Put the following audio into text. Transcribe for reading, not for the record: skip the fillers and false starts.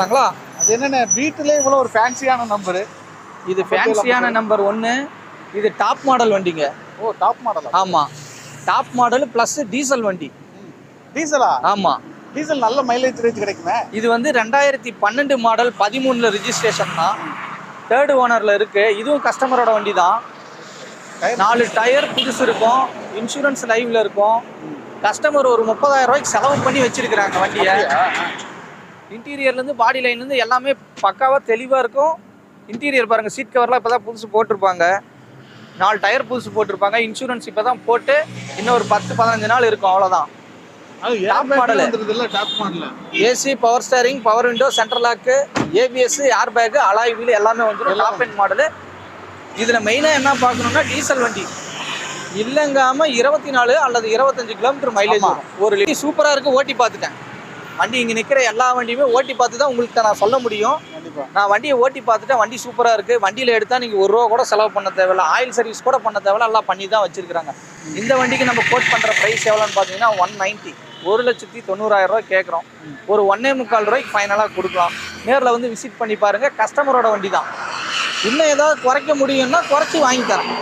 அது என்னென்ன வீட்டிலே இவ்வளோ ஒரு ஃபேன்சியான நம்பரு. இது ஃபேன்சியான நம்பர் 1. இது டாப் மாடல் வண்டிங்க. ஓ, டாப் மாடலா? ஆமா, டாப் மாடல் ப்ளஸ் டீசல் வண்டி. டீசலா? ஆமா, டீசல் நல்ல மைலேஜ் ரேஞ்ச் கிடைக்குமே. இது வந்து 2012 மாடல் 13ல ரிஜிஸ்ட்ரேஷன் தான். 3rd ஓனர்ல இருக்கு. இதுவும் கஸ்டமரோட வண்டி தான். 4 டயர் புதுசு இருக்கும். இன்சூரன்ஸ் லைவ்ல இருக்கும். கஸ்டமர் ஒரு 30,000 ரூபாய்க்கு செலவு பண்ணி வச்சிருக்கிறாங்க வண்டியை. இன்டீரியர்லேருந்து பாடி லைன்லேருந்து எல்லாமே பக்காவாக தெளிவாக இருக்கும். இன்டீரியர் பாருங்கள், சீட் கவர்லாம் இப்போ தான் புதுசு போட்டிருப்பாங்க. 4 டயர் புதுசு போட்டிருப்பாங்க. இன்சூரன்ஸ் இப்போ தான் போட்டு இன்னும் ஒரு 10-15 நாள் இருக்கும், அவ்வளோதான். டாப் மாடல் வந்துருதுல்ல, top model. AC, power steering, power window, central lock, ABS, air bag, alloy wheel எல்லாமே வந்துடும். Top end model. இதில் மெயினாக என்ன பார்க்கணுன்னா டீசல் வண்டி இல்லைங்காமல் 24 அல்லது 25 கிலோமீட்டர் மைலேஜ் வரும். ஒரு லிட்டர் சூப்பராக இருக்குது. ஓட்டி பார்த்துட்டேன். வண்டி இங்கே நிற்கிற எல்லா வண்டியுமே ஓட்டி பார்த்து தான் உங்களுக்கு நான் சொல்ல முடியும். நான் வண்டியை ஓட்டி பார்த்துட்டேன். வண்டி சூப்பராக இருக்குது. வண்டியில் எடுத்தால் நீங்கள் ₹1 கூட செலவு பண்ண தேவையில்லை. ஆயில் சர்வீஸ் கூட பண்ண தேவையில்லை. எல்லாம் பண்ணி தான் வச்சுருக்காங்க. இந்த வண்டிக்கு நம்ம கோட் பண்ணுற ப்ரைஸ் எவ்வளோன்னு பார்த்தீங்கன்னா 190, 1,90,000 கேட்குறோம். ஒரு 1.25 ரூபாய்க்கு ஃபைனலாக கொடுக்கலாம். நேரில் வந்து விசிட் பண்ணி பாருங்கள். கஸ்டமரோட வண்டி தான். இன்னும் ஏதாவது குறைக்க முடியும்னா குறைச்சி வாங்கி தரேன்.